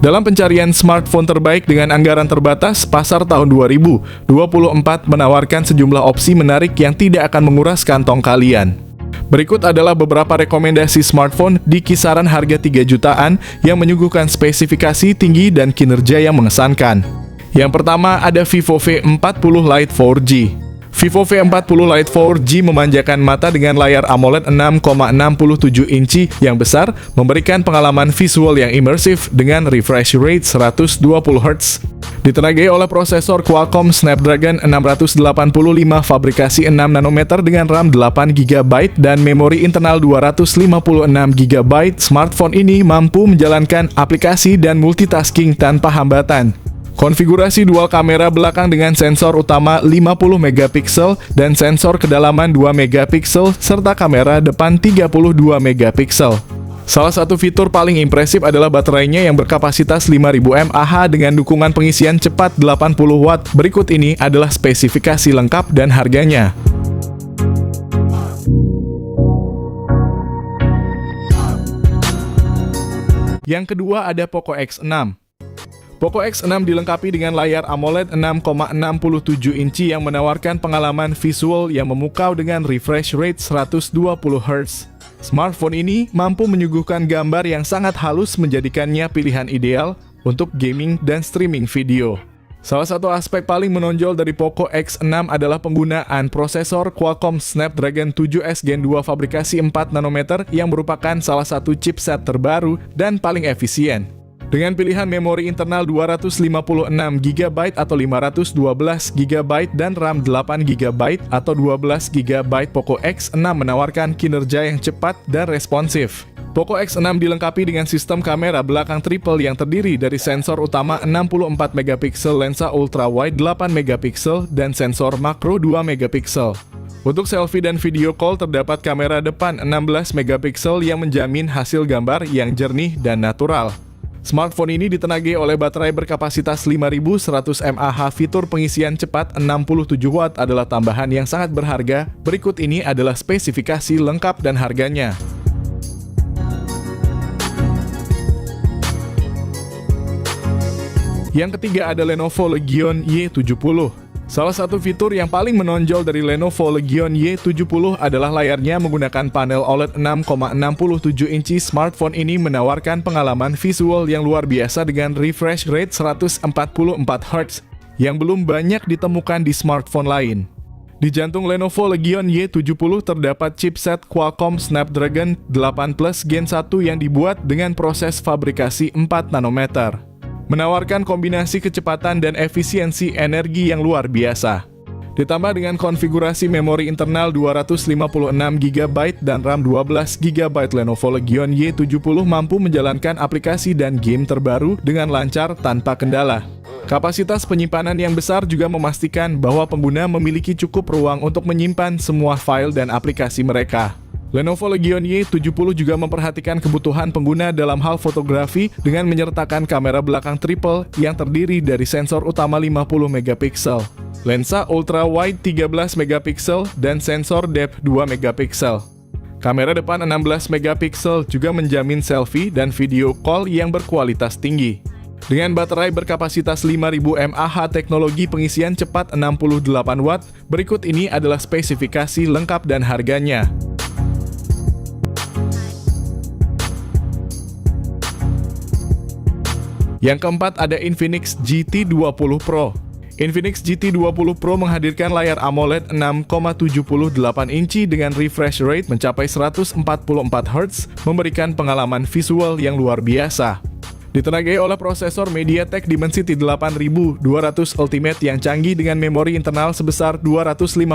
Dalam pencarian smartphone terbaik dengan anggaran terbatas, pasar tahun 2024 menawarkan sejumlah opsi menarik yang tidak akan menguras kantong kalian. Berikut adalah beberapa rekomendasi smartphone di kisaran harga 3 jutaan yang menyuguhkan spesifikasi tinggi dan kinerja yang mengesankan. Yang pertama ada Vivo V40 Lite 4G. Vivo V40 Lite 4G memanjakan mata dengan layar AMOLED 6,67 inci yang besar, memberikan pengalaman visual yang imersif dengan refresh rate 120 Hz. Ditenagai oleh prosesor Qualcomm Snapdragon 685 fabrikasi 6 nanometer dengan RAM 8 GB dan memori internal 256 GB, smartphone ini mampu menjalankan aplikasi dan multitasking tanpa hambatan. Konfigurasi dual kamera belakang dengan sensor utama 50 megapiksel dan sensor kedalaman 2 megapiksel serta kamera depan 32 megapiksel. Salah satu fitur paling impresif adalah baterainya yang berkapasitas 5000 mAh dengan dukungan pengisian cepat 80 Watt. Berikut ini adalah spesifikasi lengkap dan harganya. Yang kedua ada Poco X6. Poco X6 dilengkapi dengan layar AMOLED 6,67 inci yang menawarkan pengalaman visual yang memukau dengan refresh rate 120 Hz. Smartphone ini mampu menyuguhkan gambar yang sangat halus menjadikannya pilihan ideal untuk gaming dan streaming video. Salah satu aspek paling menonjol dari Poco X6 adalah penggunaan prosesor Qualcomm Snapdragon 7S Gen 2 fabrikasi 4 nanometer yang merupakan salah satu chipset terbaru dan paling efisien. Dengan pilihan memori internal 256 GB atau 512 GB dan RAM 8 GB atau 12 GB, Poco X6 menawarkan kinerja yang cepat dan responsif. Poco X6 dilengkapi dengan sistem kamera belakang triple yang terdiri dari sensor utama 64 megapiksel, lensa ultrawide 8 megapiksel, dan sensor makro 2 megapiksel. Untuk selfie dan video call terdapat kamera depan 16 megapiksel yang menjamin hasil gambar yang jernih dan natural. Smartphone ini ditenagai oleh baterai berkapasitas 5100 mAh. Fitur pengisian cepat 67 Watt adalah tambahan yang sangat berharga. Berikut ini adalah spesifikasi lengkap dan harganya. Yang ketiga ada Lenovo Legion Y70. Salah satu fitur yang paling menonjol dari Lenovo Legion Y70 adalah layarnya menggunakan panel OLED 6,67 inci. Smartphone ini menawarkan pengalaman visual yang luar biasa dengan refresh rate 144 Hz yang belum banyak ditemukan di smartphone lain. Di jantung Lenovo Legion Y70 terdapat chipset Qualcomm Snapdragon 8 Plus Gen 1 yang dibuat dengan proses fabrikasi 4 nanometer. Menawarkan kombinasi kecepatan dan efisiensi energi yang luar biasa. Ditambah dengan konfigurasi memori internal 256 GB dan RAM 12 GB, Lenovo Legion Y70 mampu menjalankan aplikasi dan game terbaru dengan lancar tanpa kendala. Kapasitas penyimpanan yang besar juga memastikan bahwa pengguna memiliki cukup ruang untuk menyimpan semua file dan aplikasi mereka. Lenovo Legion Y70 juga memperhatikan kebutuhan pengguna dalam hal fotografi dengan menyertakan kamera belakang triple yang terdiri dari sensor utama 50 megapiksel, lensa ultrawide 13 megapiksel, dan sensor depth 2 megapiksel. Kamera depan 16 megapiksel juga menjamin selfie dan video call yang berkualitas tinggi. Dengan baterai berkapasitas 5000 mAh, teknologi pengisian cepat 68 Watt, berikut ini adalah spesifikasi lengkap dan harganya. Yang keempat ada Infinix GT20 Pro. Infinix GT20 Pro menghadirkan layar AMOLED 6,78 inci dengan refresh rate mencapai 144 Hz, memberikan pengalaman visual yang luar biasa. Ditenagai oleh prosesor MediaTek Dimensity 8200 Ultimate yang canggih dengan memori internal sebesar 256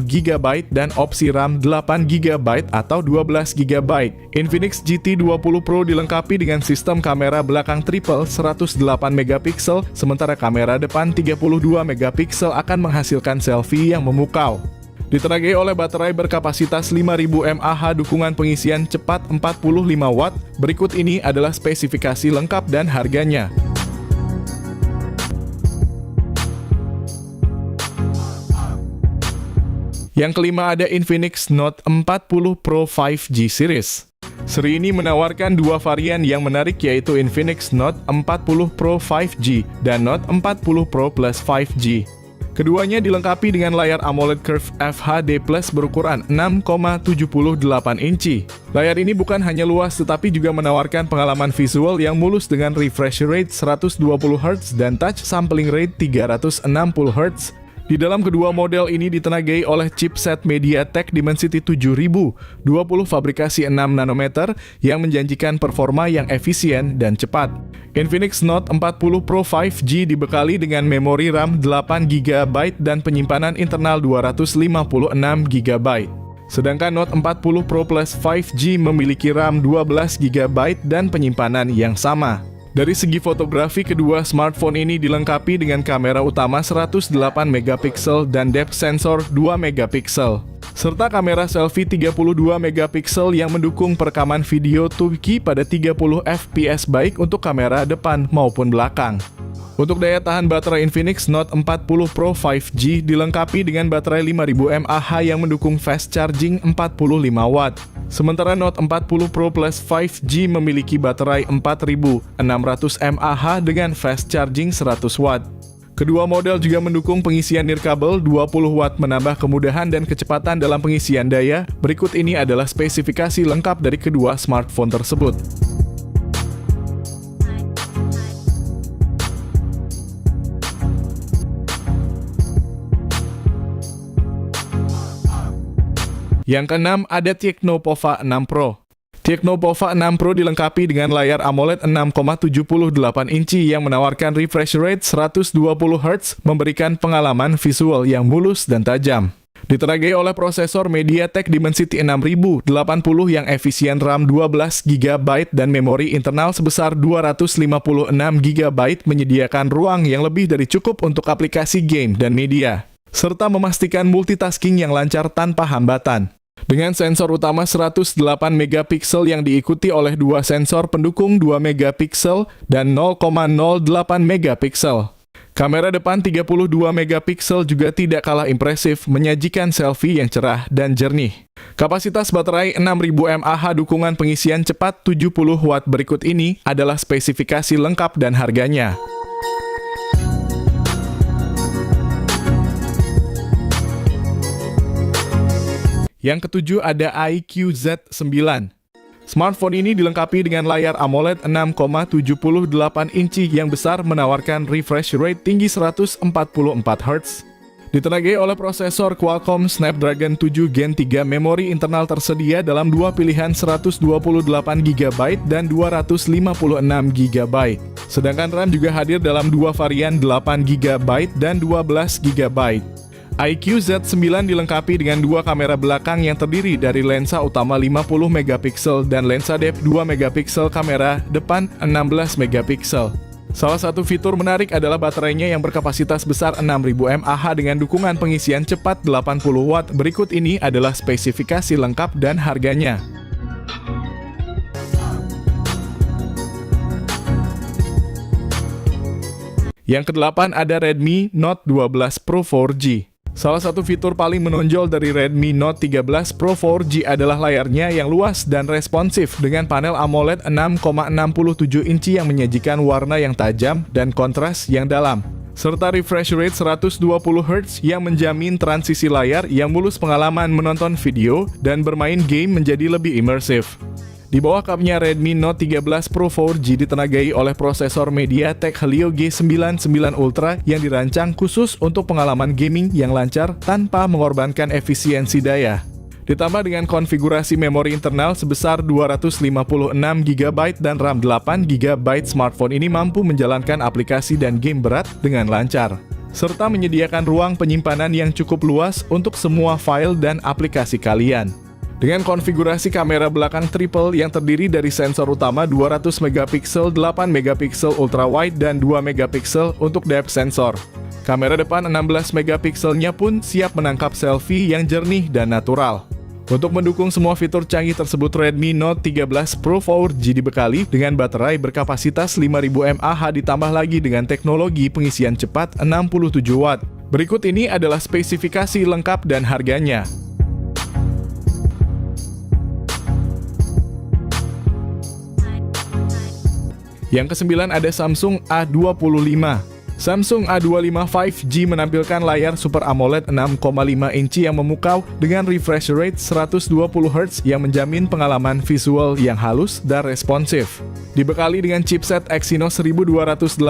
GB dan opsi RAM 8 GB atau 12 GB. Infinix GT20 Pro dilengkapi dengan sistem kamera belakang triple 108 megapiksel, sementara kamera depan 32 megapiksel akan menghasilkan selfie yang memukau. Ditenagai oleh baterai berkapasitas 5000 mAh, dukungan pengisian cepat 45 Watt. Berikut ini adalah spesifikasi lengkap dan harganya. Yang kelima ada Infinix Note 40 Pro 5G Series. Seri ini menawarkan dua varian yang menarik yaitu Infinix Note 40 Pro 5G dan Note 40 Pro Plus 5G. Keduanya dilengkapi dengan layar AMOLED Curve FHD Plus berukuran 6,78 inci. Layar ini bukan hanya luas tetapi juga menawarkan pengalaman visual yang mulus dengan refresh rate 120 Hz dan touch sampling rate 360 Hz. Di dalam kedua model ini ditenagai oleh chipset MediaTek Dimensity 7000, 20 fabrikasi 6 nanometer yang menjanjikan performa yang efisien dan cepat. Infinix Note 40 Pro 5G dibekali dengan memori RAM 8GB dan penyimpanan internal 256GB. Sedangkan Note 40 Pro Plus 5G memiliki RAM 12GB dan penyimpanan yang sama. Dari segi fotografi, kedua smartphone ini dilengkapi dengan kamera utama 108MP dan depth sensor 2MP, serta kamera selfie 32MP yang mendukung perekaman video 2K pada 30fps baik untuk kamera depan maupun belakang. Untuk daya tahan baterai, Infinix Note 40 Pro 5G dilengkapi dengan baterai 5000 mAh yang mendukung fast charging 45W. Sementara Note 40 Pro Plus 5G memiliki baterai 4600 mAh dengan fast charging 100W. Kedua model juga mendukung pengisian nirkabel 20W menambah kemudahan dan kecepatan dalam pengisian daya. Berikut ini adalah spesifikasi lengkap dari kedua smartphone tersebut. Yang keenam, ada Tecno Pova 6 Pro. Tecno Pova 6 Pro dilengkapi dengan layar AMOLED 6,78 inci yang menawarkan refresh rate 120Hz, memberikan pengalaman visual yang mulus dan tajam. Ditenagai oleh prosesor MediaTek Dimensity 6080 yang efisien RAM 12GB dan memori internal sebesar 256GB menyediakan ruang yang lebih dari cukup untuk aplikasi game dan media, serta memastikan multitasking yang lancar tanpa hambatan. Dengan sensor utama 108MP yang diikuti oleh dua sensor pendukung 2MP dan 0,08MP. Kamera depan 32MP juga tidak kalah impresif, menyajikan selfie yang cerah dan jernih. Kapasitas baterai 6000 mAh dukungan pengisian cepat 70W berikut ini adalah spesifikasi lengkap dan harganya. Yang ketujuh, ada iQOO Z9. Smartphone ini dilengkapi dengan layar AMOLED 6,78 inci yang besar menawarkan refresh rate tinggi 144Hz. Ditenagai oleh prosesor Qualcomm Snapdragon 7 Gen 3, memori internal tersedia dalam dua pilihan 128GB dan 256GB. Sedangkan RAM juga hadir dalam dua varian 8GB dan 12GB. iQOO Z9 dilengkapi dengan dua kamera belakang yang terdiri dari lensa utama 50MP dan lensa depth 2MP, kamera depan 16MP. Salah satu fitur menarik adalah baterainya yang berkapasitas besar 6000 mAh dengan dukungan pengisian cepat 80W. Berikut ini adalah spesifikasi lengkap dan harganya. Yang kedelapan, ada Redmi Note 12 Pro 4G. Salah satu fitur paling menonjol dari Redmi Note 13 Pro 4G adalah layarnya yang luas dan responsif dengan panel AMOLED 6,67 inci yang menyajikan warna yang tajam dan kontras yang dalam, serta refresh rate 120Hz yang menjamin transisi layar yang mulus, pengalaman menonton video dan bermain game menjadi lebih imersif. Di bawah kapnya Redmi Note 13 Pro 4G ditenagai oleh prosesor MediaTek Helio G99 Ultra yang dirancang khusus untuk pengalaman gaming yang lancar tanpa mengorbankan efisiensi daya. Ditambah dengan konfigurasi memori internal sebesar 256GB dan RAM 8GB, smartphone ini mampu menjalankan aplikasi dan game berat dengan lancar, serta menyediakan ruang penyimpanan yang cukup luas untuk semua file dan aplikasi kalian. Dengan konfigurasi kamera belakang triple yang terdiri dari sensor utama 200MP, 8MP ultra wide dan 2MP untuk depth sensor. Kamera depan 16MP-nya pun siap menangkap selfie yang jernih dan natural. Untuk mendukung semua fitur canggih tersebut, Redmi Note 13 Pro 4G dibekali dengan baterai berkapasitas 5000 mAh ditambah lagi dengan teknologi pengisian cepat 67W. Berikut ini adalah spesifikasi lengkap dan harganya. Yang ke-9 ada Samsung A25. Samsung A25 5G menampilkan layar Super AMOLED 6,5 inci yang memukau dengan refresh rate 120Hz yang menjamin pengalaman visual yang halus dan responsif. Dibekali dengan chipset Exynos 1280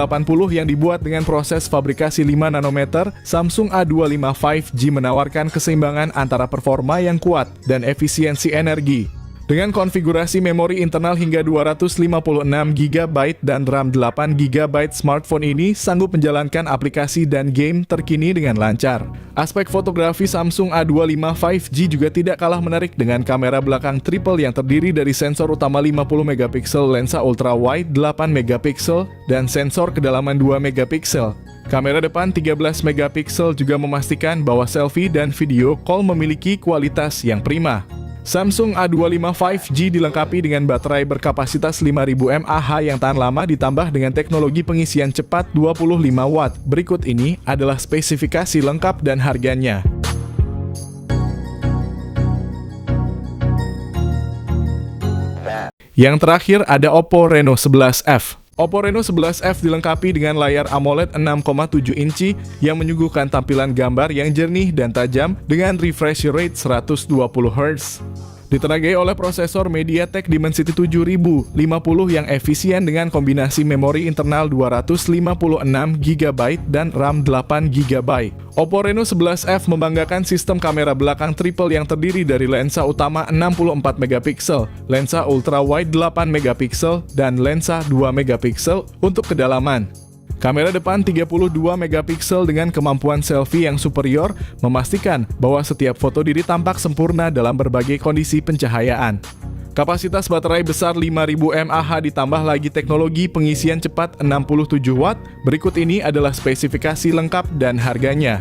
yang dibuat dengan proses fabrikasi 5 nanometer, Samsung A25 5G menawarkan keseimbangan antara performa yang kuat dan efisiensi energi. Dengan konfigurasi memori internal hingga 256GB dan RAM 8GB, smartphone ini sanggup menjalankan aplikasi dan game terkini dengan lancar. Aspek fotografi Samsung A25 5G juga tidak kalah menarik dengan kamera belakang triple yang terdiri dari sensor utama 50MP, lensa ultra-wide 8MP, dan sensor kedalaman 2MP. Kamera depan 13MP juga memastikan bahwa selfie dan video call memiliki kualitas yang prima. Samsung A25 5G dilengkapi dengan baterai berkapasitas 5000 mAh yang tahan lama ditambah dengan teknologi pengisian cepat 25 Watt. Berikut ini adalah spesifikasi lengkap dan harganya. Yang terakhir ada Oppo Reno 11F. Oppo Reno 11F dilengkapi dengan layar AMOLED 6,7 inci yang menyuguhkan tampilan gambar yang jernih dan tajam dengan refresh rate 120Hz. Ditenagai oleh prosesor MediaTek Dimensity 7050 yang efisien dengan kombinasi memori internal 256GB dan RAM 8GB. Oppo Reno 11F membanggakan sistem kamera belakang triple yang terdiri dari lensa utama 64MP, lensa ultra-wide 8MP, dan lensa 2MP untuk kedalaman. Kamera depan 32MP dengan kemampuan selfie yang superior memastikan bahwa setiap foto diri tampak sempurna dalam berbagai kondisi pencahayaan. Kapasitas baterai besar 5000 mAh ditambah lagi teknologi pengisian cepat 67 Watt. Berikut ini adalah spesifikasi lengkap dan harganya.